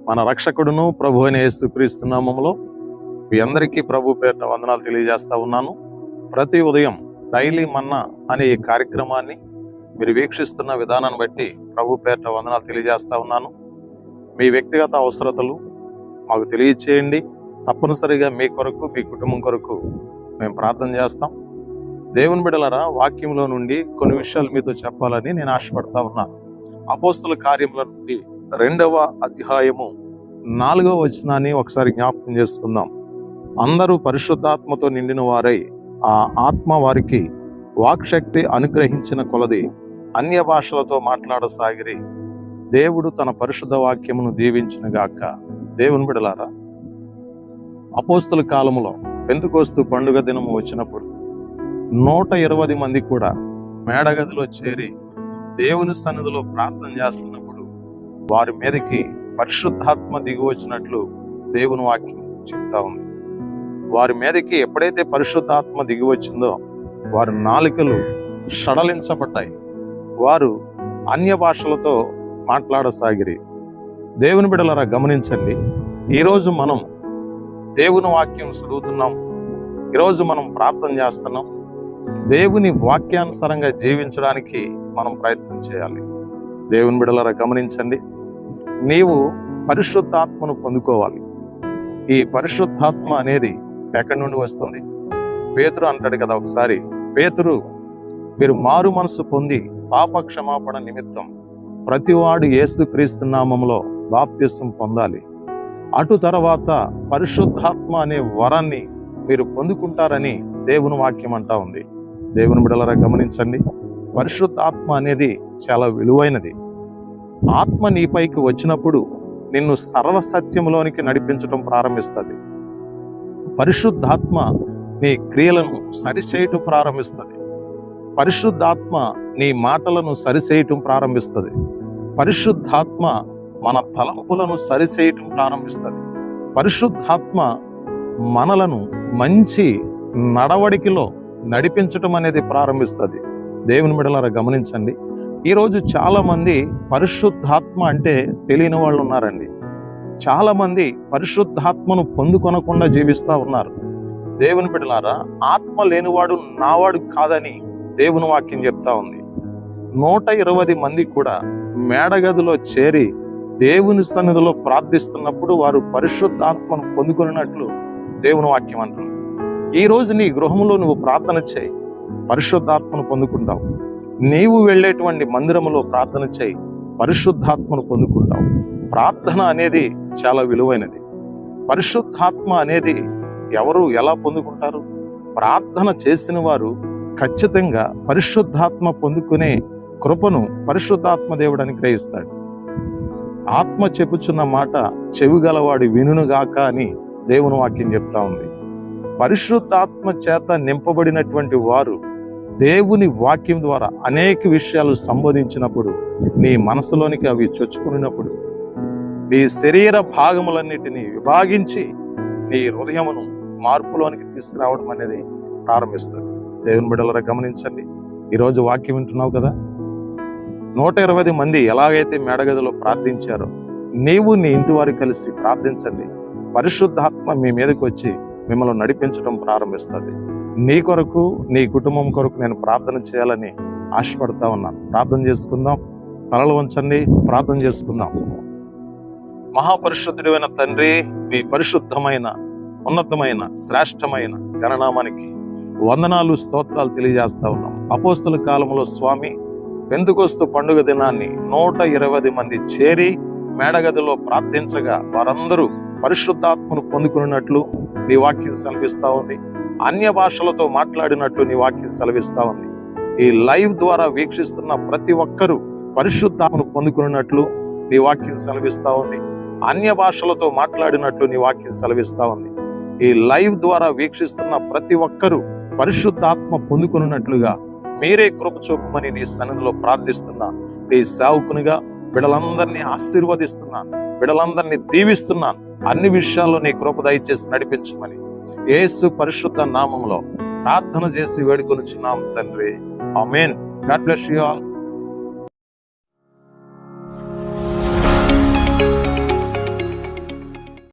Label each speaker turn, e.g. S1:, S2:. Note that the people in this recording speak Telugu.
S1: మన రక్షకుడును ప్రభు అయిన యేసుక్రీస్తు నామములో మీ అందరికీ ప్రభు పేరిట వందనాలు తెలియజేస్తా ఉన్నాను. ప్రతి ఉదయం డైలీ మన్నా అనే ఈ కార్యక్రమాన్ని మీరు వీక్షిస్తున్న విధానాన్ని బట్టి ప్రభు పేరిట వందనాలు తెలియజేస్తా ఉన్నాను. మీ వ్యక్తిగత అవసరతలు మాకు తెలియచేయండి. తప్పనిసరిగా మీ కొరకు, మీ కుటుంబం కొరకు మేము ప్రార్థన చేస్తాం. దేవుని బిడ్డలారా, వాక్యంలో నుండి కొన్ని విషయాలు మీతో చెప్పాలని నేను ఆశపడతా ఉన్నాను. అపోస్తుల కార్యముల నుండి 2వ అధ్యాయము 4వ వచనాన్ని ఒకసారి జ్ఞాపకం చేసుకుందాం. అందరూ పరిశుద్ధాత్మతో నిండిన వారై ఆ ఆత్మ వారికి వాక్శక్తి అనుగ్రహించిన కొలది అన్య భాషలతో మాట్లాడసాగిరి. దేవుడు తన పరిశుద్ధ వాక్యమును దీవించునుగాక. దేవుని బిడలారా, అపోస్తుల కాలములో పెంతెకోస్తు పండుగ దినము వచ్చినప్పుడు 120 మంది కూడా మేడగదిలో చేరి దేవుని సన్నిధిలో ప్రార్థన చేస్తున్నప్పుడు వారి మీదకి పరిశుద్ధాత్మ దిగి వచ్చినట్లు దేవుని వాక్యం చెప్తా ఉంది. వారి మీదకి ఎప్పుడైతే పరిశుద్ధాత్మ దిగి వచ్చిందో వారి నాలుకలు సడలించబడ్డాయి. వారు అన్య భాషలతో మాట్లాడసాగిరి. దేవుని బిడ్డలారా, గమనించండి. ఈరోజు మనం దేవుని వాక్యం చదువుతున్నాం, ఈరోజు మనం ప్రార్థన చేస్తున్నాం. దేవుని వాక్యానుసారంగా జీవించడానికి మనం ప్రయత్నం చేయాలి. దేవుని బిడ్డలారా, గమనించండి. నీవు పరిశుద్ధాత్మను పొందుకోవాలి. ఈ పరిశుద్ధాత్మ అనేది ఎక్కడి నుండి వస్తుంది? పేతురు అంటాడు కదా ఒకసారి, పేతురు, మీరు మారు మనసు పొంది పాప క్షమాపణ నిమిత్తం ప్రతివాడు యేసుక్రీస్తు నామములో బాప్తిసం పొందాలి. అటు తర్వాత పరిశుద్ధాత్మ అనే వరాన్ని మీరు పొందుకుంటారని దేవుని వాక్యం అంటా ఉంది. దేవుని బిడ్డలారా, గమనించండి. పరిశుద్ధాత్మ అనేది చాలా విలువైనది. ఆత్మ నీపైకి వచ్చినప్పుడు నిన్ను సర్వసత్యంలోనికి నడిపించడం ప్రారంభిస్తుంది. పరిశుద్ధాత్మ నీ క్రియలను సరిచేయటం ప్రారంభిస్తుంది. పరిశుద్ధాత్మ నీ మాటలను సరిచేయటం ప్రారంభిస్తుంది. పరిశుద్ధాత్మ మన తలంపులను సరిచేయటం ప్రారంభిస్తుంది. పరిశుద్ధాత్మ మనలను మంచి నడవడికలో నడిపించటం అనేది ప్రారంభిస్తుంది. దేవుని బిడ్డలారా, గమనించండి. ఈరోజు చాలా మంది పరిశుద్ధాత్మ అంటే తెలియని వాళ్ళు ఉన్నారండి. చాలా మంది పరిశుద్ధాత్మను పొందుకొనకుండా జీవిస్తూ ఉన్నారు. దేవుని బిడ్డలారా, ఆత్మ లేనివాడు నావాడు కాదని దేవుని వాక్యం చెప్తా ఉంది. 120 మంది కూడా మేడగదిలో చేరి దేవుని సన్నిధిలో ప్రార్థిస్తున్నప్పుడు వారు పరిశుద్ధాత్మను పొందుకున్నట్లు దేవుని వాక్యం అంటుంది. ఈ రోజు నీ గృహంలో నువ్వు ప్రార్థన చేయి, పరిశుద్ధాత్మను పొందుకుంటావు. నీవు వెళ్ళేటువంటి మందిరములో ప్రార్థన చేయి, పరిశుద్ధాత్మను పొందుకుంటావు. ప్రార్థన అనేది చాలా విలువైనది. పరిశుద్ధాత్మ అనేది ఎవరు ఎలా పొందుకుంటారు? ప్రార్థన చేసిన వారు ఖచ్చితంగా పరిశుద్ధాత్మ పొందుకునే కృపను పరిశుద్ధాత్మ దేవుడు అనుగ్రహిస్తాడు. ఆత్మ చెప్పుచున్న మాట చెవిగలవాడు వినుగాక అని దేవుని వాక్యం చెప్తా ఉంది. పరిశుద్ధాత్మ చేత నింపబడినటువంటి వారు దేవుని వాక్యం ద్వారా అనేక విషయాలు సంబోధించినప్పుడు, నీ మనసులోనికి అవి చొచ్చుకున్నప్పుడు, నీ శరీర భాగములన్నిటినీ విభాగించి నీ హృదయమును మార్పులోనికి తీసుకురావడం అనేది ప్రారంభిస్తుంది. దేవుని బిడ్డలారా, గమనించండి. ఈరోజు వాక్యం వింటున్నావు కదా, 120 మంది ఎలాగైతే మేడగదిలో ప్రార్థించారో నీవు నీ ఇంటి వారు కలిసి ప్రార్థించండి. పరిశుద్ధాత్మ మీ మీదకి వచ్చి మిమ్మల్ని నడిపించడం ప్రారంభిస్తుంది. నీ కొరకు, నీ కుటుంబం కొరకు నేను ప్రార్థన చేయాలని ఆశపడతా ఉన్నాను. ప్రార్థన చేసుకుందాం. తలలు వంచండి, ప్రార్థన చేసుకుందాం. మహాపరిశుద్ధుడైన తండ్రి, మీ పరిశుద్ధమైన, ఉన్నతమైన, శ్రేష్టమైన గణనామానికి వందనాలు, స్తోత్రాలు తెలియజేస్తా ఉన్నాం. అపోస్తుల కాలంలో స్వామి, పెంతెకోస్తు పండుగ దినాన్ని 120 మంది చేరి మేడగదిలో ప్రార్థించగా వారందరూ పరిశుద్ధాత్మను పొందుకున్నట్లు నీ వాక్యం సెలవిస్తా ఉంది. అన్య భాషలతో మాట్లాడినట్లు నీ వాక్యం సెలవిస్తా ఉంది. ఈ లైవ్ ద్వారా వీక్షిస్తున్న ప్రతి ఒక్కరూ పరిశుద్ధాత్మను పొందుకున్నట్లు నీ వాక్యం సెలవిస్తా ఉంది. అన్య భాషలతో మాట్లాడినట్లు నీ వాక్యం సెలవిస్తా ఉంది. ఈ లైవ్ ద్వారా వీక్షిస్తున్న ప్రతి ఒక్కరూ పరిశుద్ధాత్మ పొందుకున్నట్లుగా మీరే కృప చూపమని నీ సన్నిధిలో ప్రార్థిస్తున్నా. నీ సేవకునిగా బిడ్డలందరినీ ఆశీర్వదిస్తున్నాను, బిడ్డలందరినీ దీవిస్తున్నాను. అన్ని విషయాల్లో నీ కృప దయచేసి నడిపించమని యేసు పరిశుద్ధ నామములో ప్రార్థన చేసి వేడుకొనుచున్నాం తండ్రి. Amen. God bless you all.